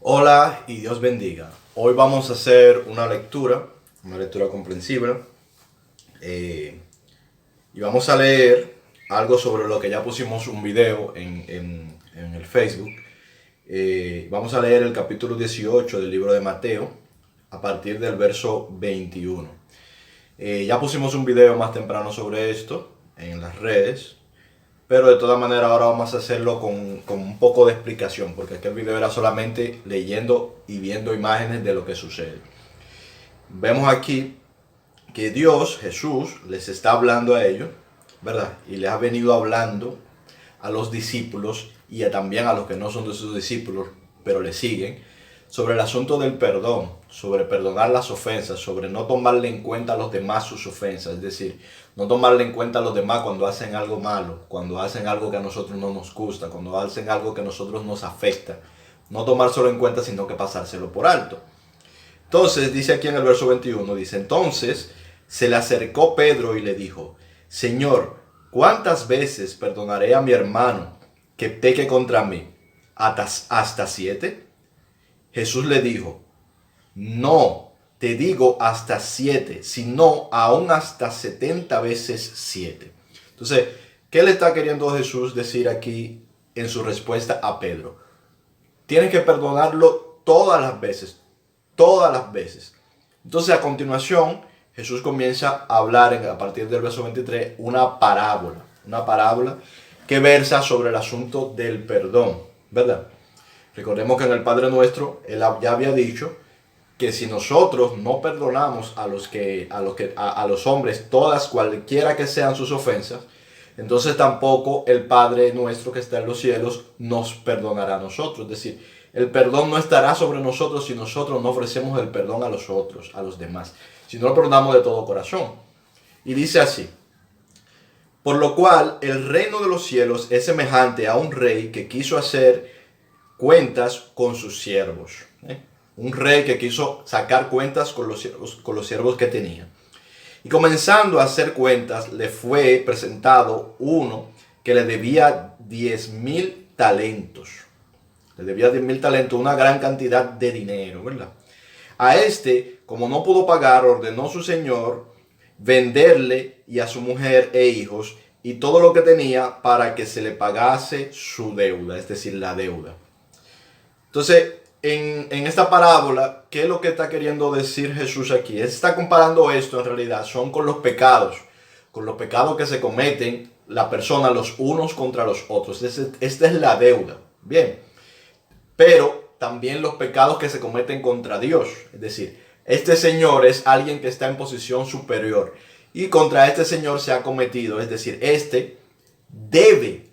Hola y Dios bendiga. Hoy vamos a hacer una lectura comprensible, eh, y vamos a leer algo sobre lo que ya pusimos un video en el Facebook. Vamos a leer el capítulo 18 del libro de Mateo a partir del verso 21. Ya pusimos un video más temprano sobre esto en las redes, pero de todas maneras ahora vamos a hacerlo con un poco de explicación, porque aquel video era solamente leyendo y viendo imágenes de lo que sucede. Vemos aquí que Dios, Jesús, les está hablando a ellos, ¿verdad? Y les ha venido hablando a los discípulos también a los que no son de sus discípulos, pero le siguen, sobre el asunto del perdón, sobre perdonar las ofensas, sobre no tomarle en cuenta a los demás sus ofensas, es decir, no tomarle en cuenta a los demás cuando hacen algo malo, cuando hacen algo que a nosotros no nos gusta, cuando hacen algo que a nosotros nos afecta. No tomárselo en cuenta, sino que pasárselo por alto. Entonces, dice aquí en el verso 21, dice, entonces se le acercó Pedro y le dijo, Señor, ¿cuántas veces perdonaré a mi hermano que peque contra mí? ¿Hasta 7? Jesús le dijo, no te digo hasta 7, sino aún hasta 70 veces 7. Entonces, ¿qué le está queriendo Jesús decir aquí en su respuesta a Pedro? Tienes que perdonarlo todas las veces, todas las veces. Entonces, a continuación, Jesús comienza a hablar a partir del verso 23 una parábola que versa sobre el asunto del perdón, ¿verdad? Recordemos que en el Padre Nuestro, Él ya había dicho que si nosotros no perdonamos a los hombres todas, cualquiera que sean sus ofensas, entonces tampoco el Padre Nuestro que está en los cielos nos perdonará a nosotros. Es decir, el perdón no estará sobre nosotros si nosotros no ofrecemos el perdón a los otros, a los demás, si no lo perdonamos de todo corazón. Y dice así, por lo cual el reino de los cielos es semejante a un rey que quiso hacer cuentas con sus siervos. Un rey que quiso sacar cuentas con los siervos que tenía. Y comenzando a hacer cuentas, le fue presentado uno que le debía 10,000 talentos. Le debía 10,000 talentos, una gran cantidad de dinero, ¿verdad? A este, como no pudo pagar, ordenó su señor venderle y a su mujer e hijos y todo lo que tenía para que se le pagase su deuda, es decir, la deuda. Entonces, en esta parábola, ¿qué es lo que está queriendo decir Jesús aquí? Él está comparando esto en realidad, son con los pecados que se cometen la persona los unos contra los otros. Esta es la deuda, bien, pero también los pecados que se cometen contra Dios. Es decir, este señor es alguien que está en posición superior y contra este señor se ha cometido, es decir, este debe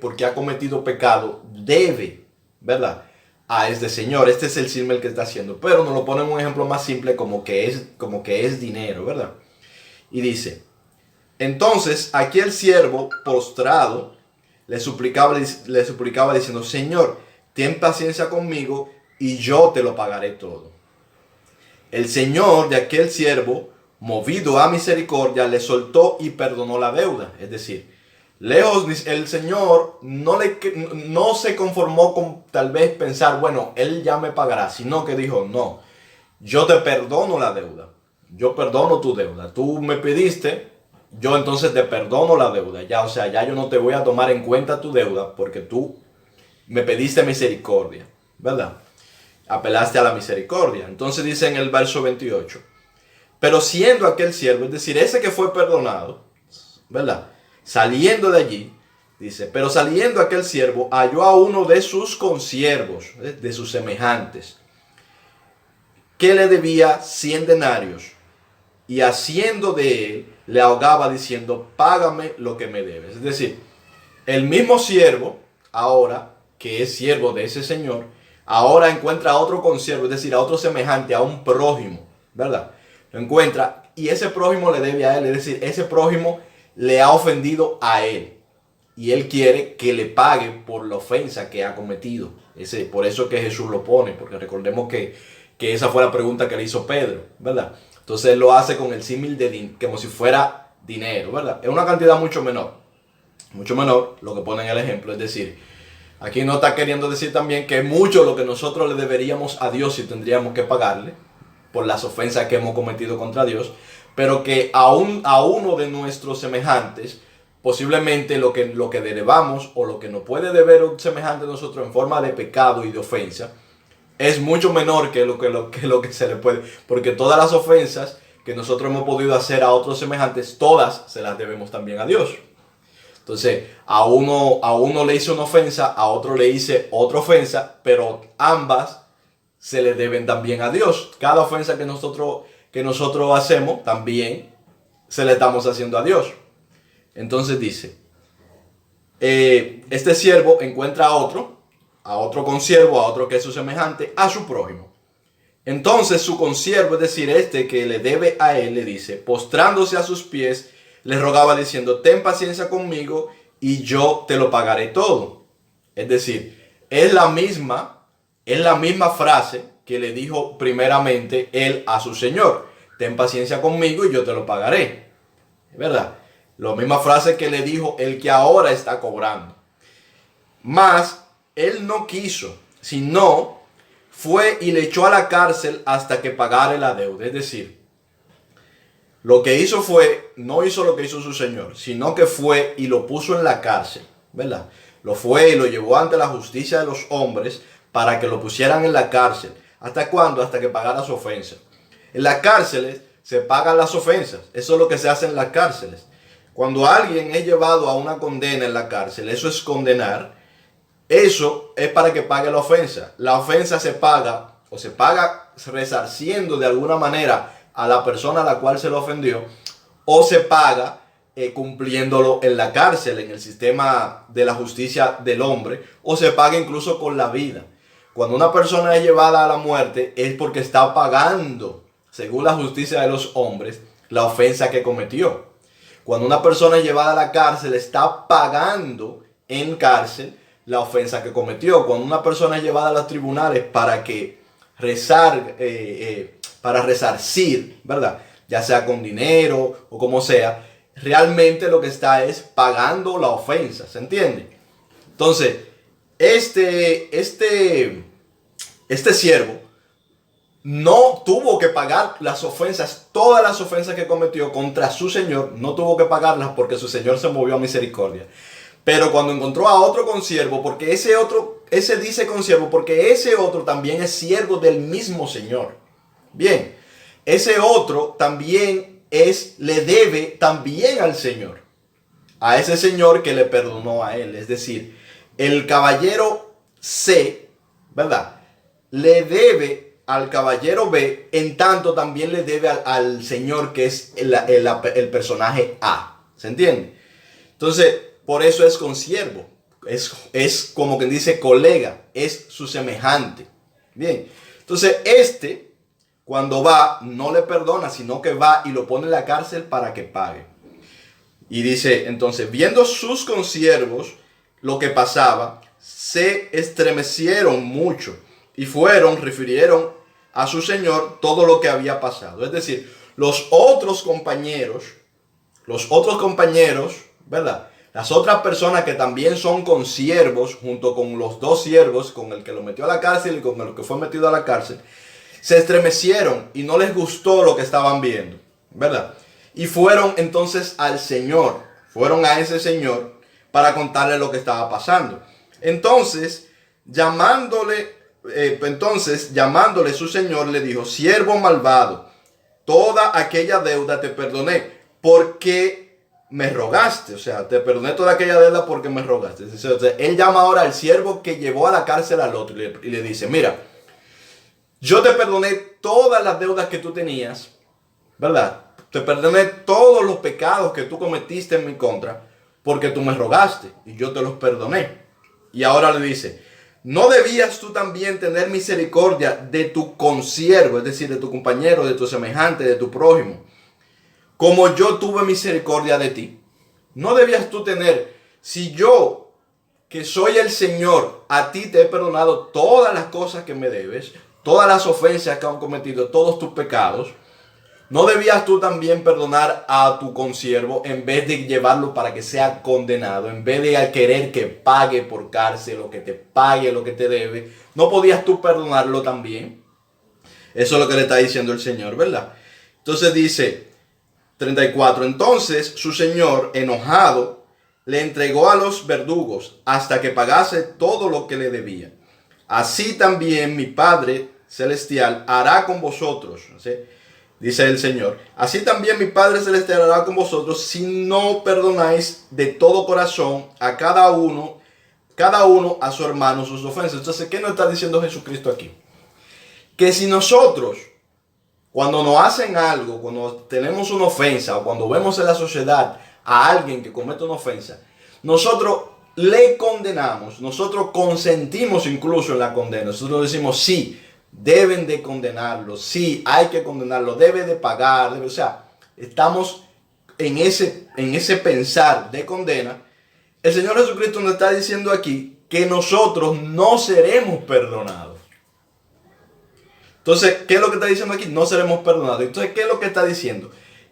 porque ha cometido pecado, debe, ¿verdad? A este señor. Este es el símil que está haciendo, pero nos lo pone en un ejemplo más simple como que es dinero, ¿verdad? Y dice, entonces aquel siervo postrado le suplicaba diciendo, Señor, ten paciencia conmigo y yo te lo pagaré todo. El señor de aquel siervo, movido a misericordia, le soltó y perdonó la deuda. Es decir, lejos, el Señor no se conformó con tal vez pensar, bueno, Él ya me pagará, sino que dijo, no, yo te perdono la deuda, yo perdono tu deuda, tú me pediste, yo entonces te perdono la deuda, ya, o sea, ya yo no te voy a tomar en cuenta tu deuda porque tú me pediste misericordia, ¿verdad? Apelaste a la misericordia. Entonces dice en el verso 28, pero siendo aquel siervo, es decir, ese que fue perdonado, ¿verdad? Saliendo de allí, dice, pero saliendo aquel siervo halló a uno de sus consiervos, de sus semejantes, que le debía 100 denarios, y haciendo de él, le ahogaba diciendo, págame lo que me debes. Es decir, el mismo siervo, ahora, que es siervo de ese señor, ahora encuentra a otro consiervo, es decir, a otro semejante, a un prójimo, ¿verdad? Lo encuentra y ese prójimo le debe a él, es decir, ese prójimo le ha ofendido a él y él quiere que le pague por la ofensa que ha cometido. Por eso que Jesús lo pone, porque recordemos que esa fue la pregunta que le hizo Pedro, ¿verdad? Entonces él lo hace con el símil como si fuera dinero, ¿verdad? Es una cantidad mucho menor lo que pone en el ejemplo, es decir, Aquí no está queriendo decir también que es mucho lo que nosotros le deberíamos a Dios y tendríamos que pagarle por las ofensas que hemos cometido contra Dios, pero que a uno de nuestros semejantes, posiblemente lo que debamos o lo que nos puede deber un semejante a nosotros en forma de pecado y de ofensa, es mucho menor que lo que se le puede, porque todas las ofensas que nosotros hemos podido hacer a otros semejantes, todas se las debemos también a Dios. Entonces, a uno le hice una ofensa, a otro le hice otra ofensa, pero ambas se le deben también a Dios. Cada ofensa que nosotros hacemos, también se le estamos haciendo a Dios. Entonces dice, este siervo encuentra a otro consiervo, a otro que es su semejante, a su prójimo. Entonces su consiervo, es decir, este que le debe a él, le dice, postrándose a sus pies, le rogaba diciendo, ten paciencia conmigo y yo te lo pagaré todo. Es decir, es la misma frase que le dijo primeramente él a su señor. Ten paciencia conmigo y yo te lo pagaré. ¿Es verdad? La misma frase que le dijo el que ahora está cobrando. Mas él no quiso, sino fue y le echó a la cárcel hasta que pagara la deuda. Es decir, lo que hizo fue, no hizo lo que hizo su señor, sino que fue y lo puso en la cárcel, ¿verdad? Lo fue y lo llevó ante la justicia de los hombres para que lo pusieran en la cárcel. ¿Hasta cuándo? Hasta que pagara su ofensa. En las cárceles se pagan las ofensas. Eso es lo que se hace en las cárceles. Cuando alguien es llevado a una condena en la cárcel, eso es condenar. Eso es para que pague la ofensa. La ofensa se paga resarciendo de alguna manera a la persona a la cual se lo ofendió, o se paga cumpliéndolo en la cárcel, en el sistema de la justicia del hombre, o se paga incluso con la vida. Cuando una persona es llevada a la muerte es porque está pagando, según la justicia de los hombres, la ofensa que cometió. Cuando una persona es llevada a la cárcel, está pagando en cárcel la ofensa que cometió. Cuando una persona es llevada a los tribunales para resarcir, ¿verdad? Ya sea con dinero o como sea, realmente lo que está es pagando la ofensa, ¿se entiende? Entonces, este siervo no tuvo que pagar las ofensas, todas las ofensas que cometió contra su señor, no tuvo que pagarlas porque su señor se movió a misericordia. Pero cuando encontró a otro consiervo, porque ese dice consiervo, porque ese otro también es siervo del mismo señor. Bien, ese otro también le debe también al señor, a ese señor que le perdonó a él. Es decir, el caballero C, ¿verdad? Le debe al caballero B, en tanto también le debe al señor que es el personaje A. ¿Se entiende? Entonces, por eso es consiervo. Es como quien dice colega, es su semejante. Bien, entonces cuando va, no le perdona, sino que va y lo pone en la cárcel para que pague. Y dice, entonces, viendo sus consiervos lo que pasaba, se estremecieron mucho y refirieron a su señor todo lo que había pasado. Es decir, los otros compañeros, ¿verdad? Las otras personas que también son consiervos, junto con los dos siervos, con el que lo metió a la cárcel y con el que fue metido a la cárcel, se estremecieron y no les gustó lo que estaban viendo, ¿verdad? Y fueron entonces al Señor, fueron a ese Señor para contarle lo que estaba pasando. Entonces, llamándole su Señor, le dijo, siervo malvado, toda aquella deuda te perdoné, porque me rogaste. O sea, te perdoné toda aquella deuda porque me rogaste. O sea, él llama ahora al siervo que llevó a la cárcel al otro y le dice, mira, yo te perdoné todas las deudas que tú tenías, ¿verdad? Te perdoné todos los pecados que tú cometiste en mi contra, porque tú me rogaste y yo te los perdoné. Y ahora le dice, ¿no debías tú también tener misericordia de tu consiervo, es decir, de tu compañero, de tu semejante, de tu prójimo, como yo tuve misericordia de ti? ¿No debías tú tener, si yo, que soy el Señor, a ti te he perdonado todas las cosas que me debes, todas las ofensas que han cometido, todos tus pecados, ¿No debías tú también perdonar a tu consiervo en vez de llevarlo para que sea condenado? En vez de querer que pague por cárcel o que te pague lo que te debe, ¿no podías tú perdonarlo también? Eso es lo que le está diciendo el Señor, ¿verdad? Entonces dice 34, entonces su señor, enojado, le entregó a los verdugos hasta que pagase todo lo que le debía. Así también mi Padre Celestial hará con vosotros, ¿sí? Dice el Señor, así también mi Padre Celestial hará con vosotros si no perdonáis de todo corazón a cada uno a su hermano sus ofensas. Entonces, ¿qué nos está diciendo Jesucristo aquí? Que si nosotros, cuando nos hacen algo, cuando tenemos una ofensa o cuando vemos en la sociedad a alguien que comete una ofensa, nosotros le condenamos, nosotros consentimos incluso en la condena, nosotros decimos sí, deben de condenarlo, sí, hay que condenarlo, debe de pagar, o sea, estamos en ese pensar de condena. El Señor Jesucristo nos está diciendo aquí que nosotros no seremos perdonados. Entonces, ¿qué es lo que está diciendo aquí? No seremos perdonados. Entonces, ¿qué es lo que está diciendo?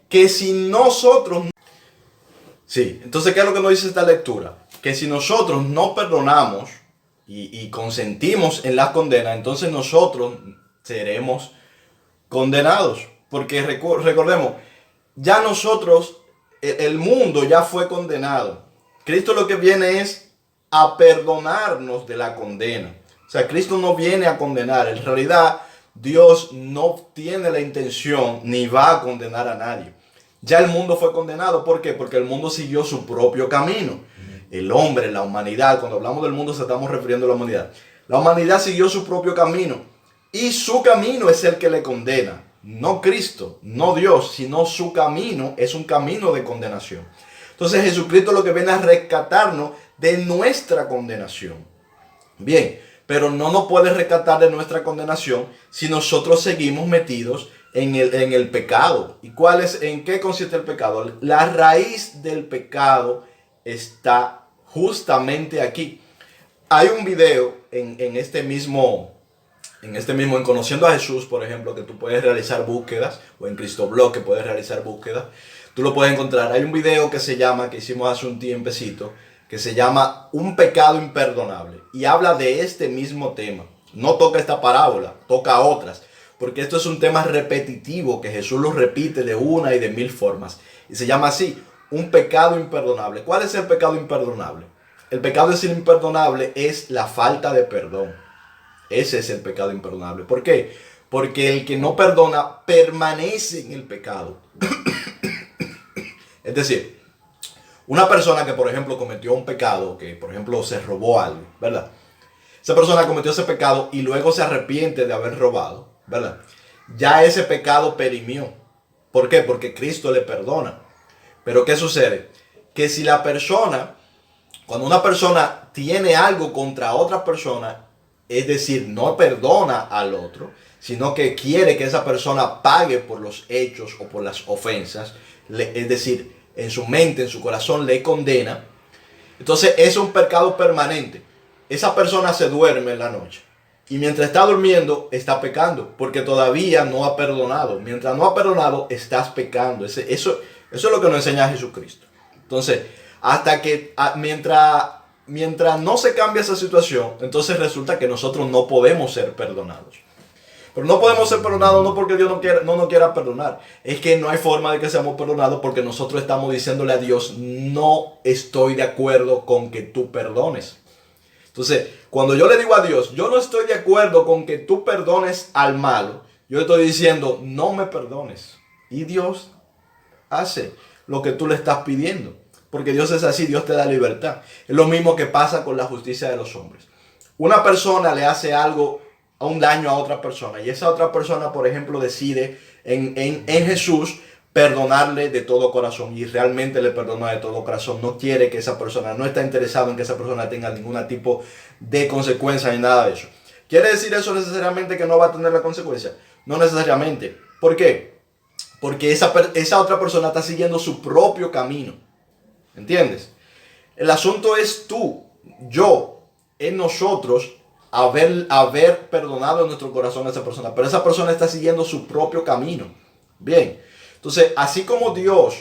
Que si nosotros... Sí, entonces, ¿qué es lo que nos dice esta lectura? Que si nosotros no perdonamos y consentimos en las condenas, entonces nosotros seremos condenados. Porque recordemos, ya nosotros, el mundo ya fue condenado. Cristo lo que viene es a perdonarnos de la condena. O sea, Cristo no viene a condenar. En realidad, Dios no tiene la intención ni va a condenar a nadie. Ya el mundo fue condenado. ¿Por qué? Porque el mundo siguió su propio camino. El hombre, la humanidad, cuando hablamos del mundo se estamos refiriendo a la humanidad. La humanidad siguió su propio camino. Y su camino es el que le condena. No Cristo, no Dios, sino su camino es un camino de condenación. Entonces Jesucristo lo que viene a rescatarnos de nuestra condenación. Bien, pero no nos puede rescatar de nuestra condenación si nosotros seguimos metidos en el pecado. ¿Y en qué consiste el pecado? La raíz del pecado está justamente aquí. Hay un video en Conociendo a Jesús, por ejemplo, que tú puedes realizar búsquedas, o en CristoBlog que puedes realizar búsquedas, tú lo puedes encontrar. Hay un video que hicimos hace un tiempecito, que se llama Un pecado imperdonable, y habla de este mismo tema. No toca esta parábola, toca otras, porque esto es un tema repetitivo que Jesús lo repite de una y de mil formas, y se llama así, un pecado imperdonable. ¿Cuál es el pecado imperdonable? El pecado imperdonable es la falta de perdón. Ese es el pecado imperdonable. ¿Por qué? Porque el que no perdona permanece en el pecado. Es decir, una persona que, por ejemplo, cometió un pecado, que, por ejemplo, se robó algo, ¿verdad? Esa persona cometió ese pecado y luego se arrepiente de haber robado, ¿verdad? Ya ese pecado perimió. ¿Por qué? Porque Cristo le perdona. Pero ¿qué sucede? Que si cuando una persona tiene algo contra otra persona, es decir, no perdona al otro, sino que quiere que esa persona pague por los hechos o por las ofensas, es decir, en su mente, en su corazón le condena, entonces es un pecado permanente. Esa persona se duerme en la noche y mientras está durmiendo está pecando porque todavía no ha perdonado. Mientras no ha perdonado estás pecando. Eso es lo que nos enseña Jesucristo. Entonces, mientras no se cambia esa situación, entonces resulta que nosotros no podemos ser perdonados. Pero no podemos ser perdonados no porque Dios no nos quiera perdonar. Es que no hay forma de que seamos perdonados porque nosotros estamos diciéndole a Dios, no estoy de acuerdo con que tú perdones. Entonces, cuando yo le digo a Dios, yo no estoy de acuerdo con que tú perdones al malo, yo estoy diciendo, no me perdones. Y Dios hace lo que tú le estás pidiendo. Porque Dios es así, Dios te da libertad. Es lo mismo que pasa con la justicia de los hombres. Una persona le hace un daño a otra persona y esa otra persona, por ejemplo, decide en Jesús perdonarle de todo corazón y realmente le perdona de todo corazón. No quiere que esa persona, no está interesado en que esa persona tenga ningún tipo de consecuencia ni nada de eso. ¿Quiere decir eso necesariamente que no va a tener la consecuencia? No necesariamente. ¿Por qué? Porque esa otra persona está siguiendo su propio camino. ¿Entiendes? El asunto es en nosotros haber perdonado en nuestro corazón a esa persona, pero esa persona está siguiendo su propio camino. Bien, Entonces, así como Dios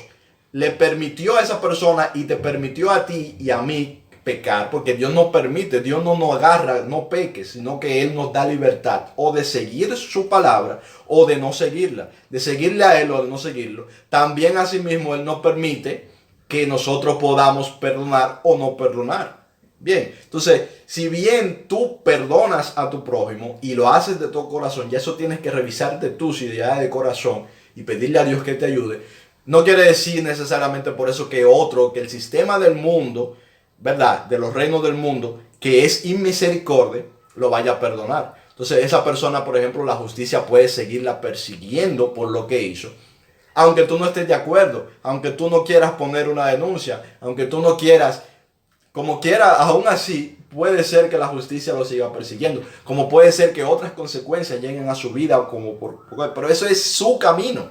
le permitió a esa persona y te permitió a ti y a mí pecar, porque Dios no permite, Dios no nos agarra, no peques, sino que Él nos da libertad o de seguir su palabra o de no seguirla, de seguirle a Él o de no seguirlo. También asimismo Él nos permite que nosotros podamos perdonar o no perdonar. Bien, entonces, si bien tú perdonas a tu prójimo y lo haces de todo corazón, ya eso tienes que revisarte tus ideas de corazón y pedirle a Dios que te ayude. No quiere decir necesariamente por eso que que el sistema del mundo, ¿verdad? De los reinos del mundo, que es inmisericordia, lo vaya a perdonar. Entonces, esa persona, por ejemplo, la justicia puede seguirla persiguiendo por lo que hizo. Aunque tú no estés de acuerdo, aunque tú no quieras poner una denuncia, aunque tú no quieras, como quiera, aún así, puede ser que la justicia lo siga persiguiendo. Como puede ser que otras consecuencias lleguen a su vida, pero eso es su camino.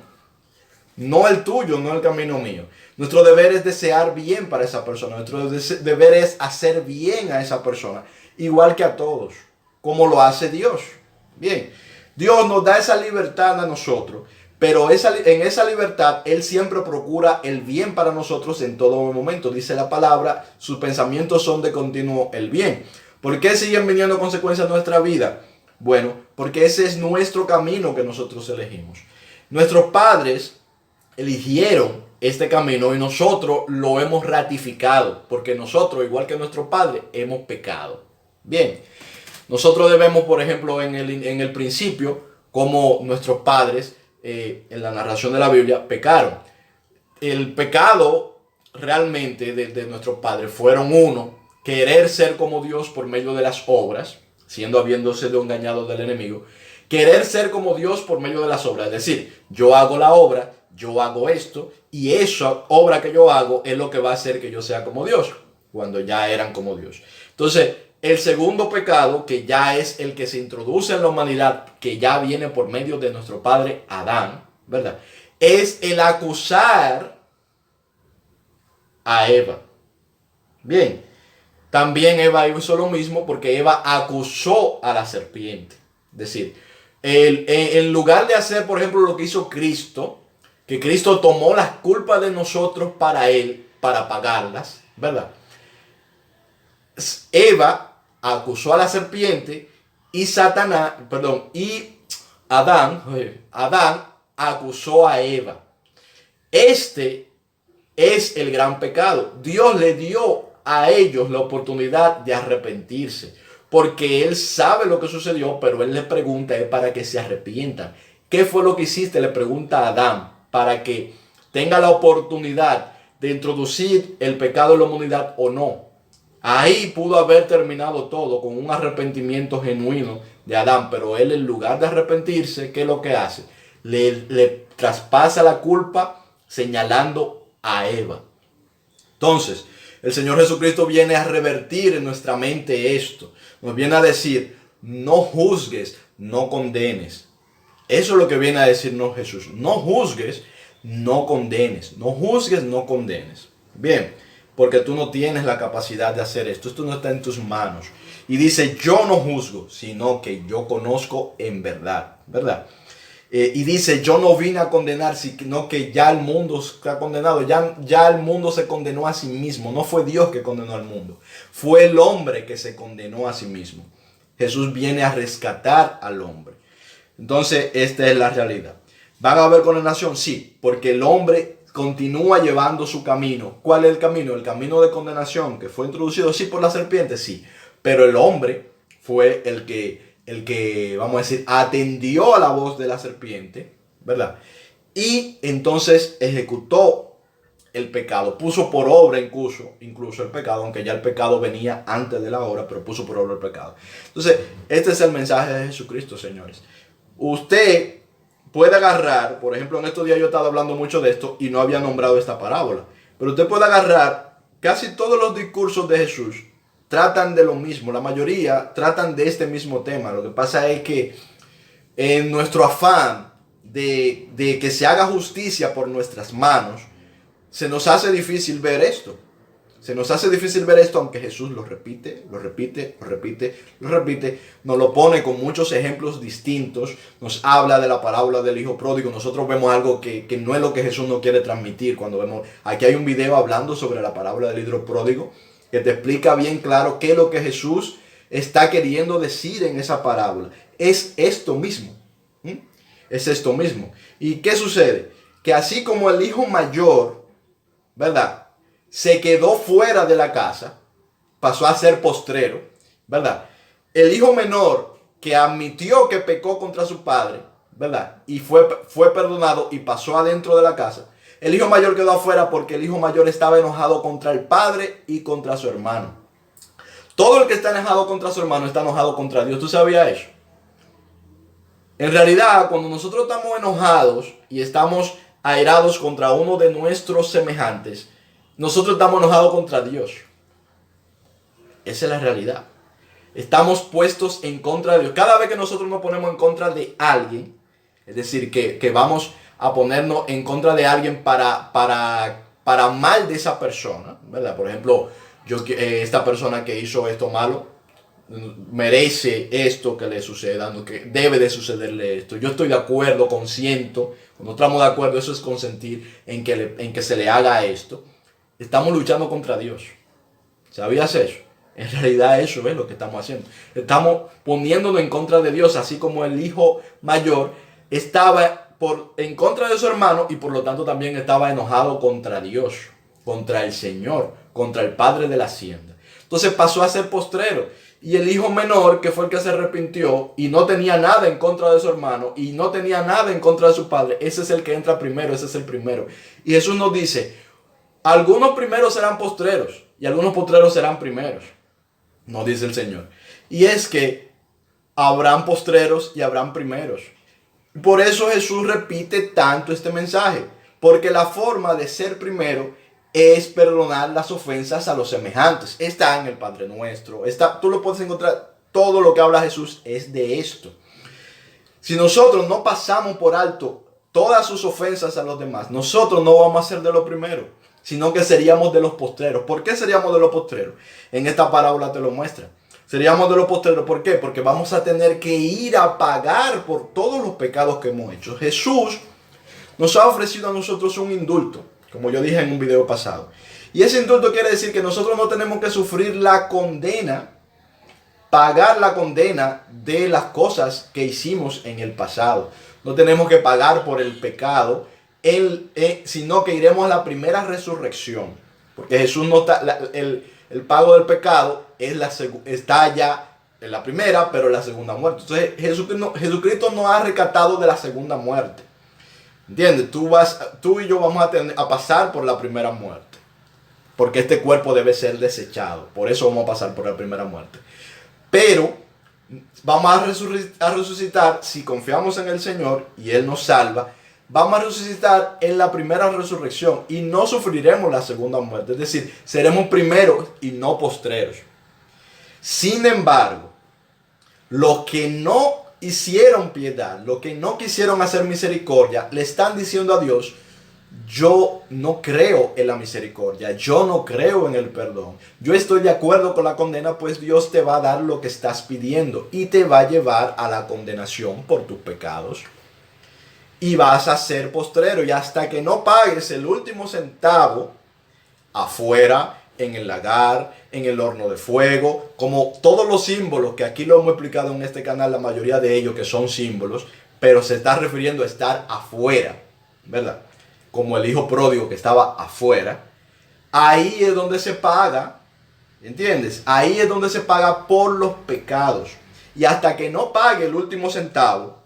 No el tuyo, no el camino mío. Nuestro deber es desear bien para esa persona. Nuestro deber es hacer bien a esa persona. Igual que a todos. Como lo hace Dios. Bien. Dios nos da esa libertad a nosotros. Pero en esa libertad Él siempre procura el bien para nosotros en todo momento. Dice la palabra, sus pensamientos son de continuo el bien. ¿Por qué siguen viniendo consecuencias en nuestra vida? Bueno, porque ese es nuestro camino que nosotros elegimos. Nuestros padres eligieron este camino y nosotros lo hemos ratificado, porque nosotros, igual que nuestro padre, hemos pecado. Bien, nosotros debemos, por ejemplo, en el principio, como nuestros padres, en la narración de la Biblia, pecaron. El pecado realmente de nuestros padres fueron uno, querer ser como Dios por medio de las obras, habiéndose engañado del enemigo, querer ser como Dios por medio de las obras, es decir, yo hago la obra, yo hago esto y esa obra que yo hago es lo que va a hacer que yo sea como Dios, cuando ya eran como Dios. Entonces, el segundo pecado, que ya es el que se introduce en la humanidad, que ya viene por medio de nuestro padre Adán, ¿verdad? Es el acusar a Eva. Bien, también Eva hizo lo mismo porque Eva acusó a la serpiente. Es decir, en lugar de hacer, por ejemplo, lo que hizo Cristo, que Cristo tomó las culpas de nosotros para Él, para pagarlas, ¿verdad? Eva acusó a la serpiente y Adán acusó a Eva. Este es el gran pecado. Dios le dio a ellos la oportunidad de arrepentirse, porque Él sabe lo que sucedió, pero Él les pregunta para que se arrepientan. ¿Qué fue lo que hiciste? Le pregunta a Adán, para que tenga la oportunidad de introducir el pecado en la humanidad o no. Ahí pudo haber terminado todo con un arrepentimiento genuino de Adán, pero él, en lugar de arrepentirse, ¿qué es lo que hace? Le traspasa la culpa señalando a Eva. Entonces, el Señor Jesucristo viene a revertir en nuestra mente esto. Nos viene a decir, no juzgues, no condenes. Eso es lo que viene a decirnos Jesús. No juzgues, no condenes. No juzgues, no condenes. Bien. Porque tú no tienes la capacidad de hacer esto. Esto no está en tus manos. Y dice, yo no juzgo, sino que yo conozco en verdad. ¿Verdad? Y dice, yo no vine a condenar, sino que ya el mundo está condenado. Ya el mundo se condenó a sí mismo. No fue Dios que condenó al mundo. Fue el hombre que se condenó a sí mismo. Jesús viene a rescatar al hombre. Entonces, esta es la realidad. ¿Van a haber condenación? Sí, porque el hombre continúa llevando su camino. ¿Cuál es el camino? El camino de condenación que fue introducido, sí, por la serpiente, sí. Pero el hombre fue el que, vamos a decir, atendió a la voz de la serpiente, ¿verdad? Y entonces ejecutó el pecado. Puso por obra incluso el pecado, aunque ya el pecado venía antes de la obra, pero puso por obra el pecado. Entonces, este es el mensaje de Jesucristo, señores. Usted puede agarrar, por ejemplo, en estos días yo estaba hablando mucho de esto y no había nombrado esta parábola, pero usted puede agarrar casi todos los discursos de Jesús, tratan de lo mismo, la mayoría tratan de este mismo tema. Lo que pasa es que en nuestro afán de que se haga justicia por nuestras manos, se nos hace difícil ver esto. Se nos hace difícil ver esto, aunque Jesús lo repite, lo repite, lo repite, lo repite. Nos lo pone con muchos ejemplos distintos. Nos habla de la parábola del hijo pródigo. Nosotros vemos algo que no es lo que Jesús nos quiere transmitir. Cuando vemos, aquí hay un video hablando sobre la parábola del hijo pródigo, que te explica bien claro qué es lo que Jesús está queriendo decir en esa parábola. Es esto mismo. Es esto mismo. ¿Y qué sucede? Que así como el hijo mayor, ¿verdad?, se quedó fuera de la casa, pasó a ser postrero, ¿verdad? El hijo menor que admitió que pecó contra su padre, ¿verdad? Y fue perdonado y pasó adentro de la casa. El hijo mayor quedó afuera porque el hijo mayor estaba enojado contra el padre y contra su hermano. Todo el que está enojado contra su hermano está enojado contra Dios. ¿Tú sabías eso? En realidad, cuando nosotros estamos enojados y estamos airados contra uno de nuestros semejantes, nosotros estamos enojados contra Dios. Esa es la realidad. Estamos puestos en contra de Dios. Cada vez que nosotros nos ponemos en contra de alguien, es decir, que vamos a ponernos en contra de alguien para mal de esa persona, ¿verdad? Por ejemplo, esta persona que hizo esto malo merece esto que le suceda, ¿no? Que debe de sucederle esto. Yo estoy de acuerdo, consiento. Cuando estamos de acuerdo, eso es consentir en que se le haga esto. Estamos luchando contra Dios. ¿Sabías eso? En realidad eso es lo que estamos haciendo. Estamos poniéndonos en contra de Dios, así como el hijo mayor estaba en contra de su hermano y por lo tanto también estaba enojado contra Dios, contra el Señor, contra el Padre de la hacienda. Entonces pasó a ser postrero. Y el hijo menor, que fue el que se arrepintió y no tenía nada en contra de su hermano y no tenía nada en contra de su padre, ese es el que entra primero, ese es el primero. Y Jesús nos dice, algunos primeros serán postreros y algunos postreros serán primeros, nos dice el Señor. Y es que habrán postreros y habrán primeros. Por eso Jesús repite tanto este mensaje, porque la forma de ser primero es perdonar las ofensas a los semejantes. Está en el Padre Nuestro. Tú lo puedes encontrar. Todo lo que habla Jesús es de esto. Si nosotros no pasamos por alto todas sus ofensas a los demás, nosotros no vamos a ser de los primeros, sino que seríamos de los postreros. ¿Por qué seríamos de los postreros? En esta parábola te lo muestra. Seríamos de los postreros. ¿Por qué? Porque vamos a tener que ir a pagar por todos los pecados que hemos hecho. Jesús nos ha ofrecido a nosotros un indulto, como yo dije en un video pasado. Y ese indulto quiere decir que nosotros no tenemos que sufrir la condena, pagar la condena de las cosas que hicimos en el pasado. No tenemos que pagar por el pecado, sino que iremos a la primera resurrección. Porque Jesús no está, el pago del pecado está ya en la primera, pero en la segunda muerte. Entonces Jesucristo nos ha rescatado de la segunda muerte. ¿Entiendes? Tú y yo vamos a pasar por la primera muerte. Porque este cuerpo debe ser desechado. Por eso vamos a pasar por la primera muerte. Pero vamos a resucitar si confiamos en el Señor y Él nos salva. Vamos a resucitar en la primera resurrección y no sufriremos la segunda muerte. Es decir, seremos primeros y no postreros. Sin embargo, los que no hicieron piedad, los que no quisieron hacer misericordia, le están diciendo a Dios, yo no creo en la misericordia, yo no creo en el perdón. Yo estoy de acuerdo con la condena, pues Dios te va a dar lo que estás pidiendo y te va a llevar a la condenación por tus pecados. Y vas a ser postrero y hasta que no pagues el último centavo afuera, en el lagar, en el horno de fuego, como todos los símbolos que aquí lo hemos explicado en este canal, la mayoría de ellos que son símbolos, pero se está refiriendo a estar afuera, ¿verdad? Como el hijo pródigo que estaba afuera. Ahí es donde se paga, ¿entiendes? Ahí es donde se paga por los pecados. Y hasta que no pague el último centavo,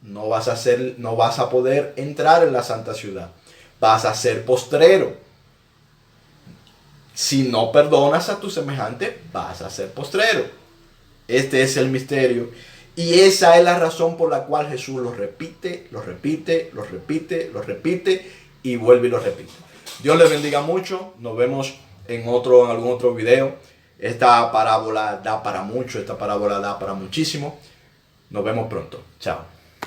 no vas a poder entrar en la santa ciudad. Vas a ser postrero. Si no perdonas a tu semejante, vas a ser postrero. Este es el misterio. Y esa es la razón por la cual Jesús lo repite, lo repite, lo repite, lo repite y vuelve y lo repite. Dios les bendiga mucho. Nos vemos en algún otro video. Esta parábola da para mucho, esta parábola da para muchísimo. Nos vemos pronto. Chao.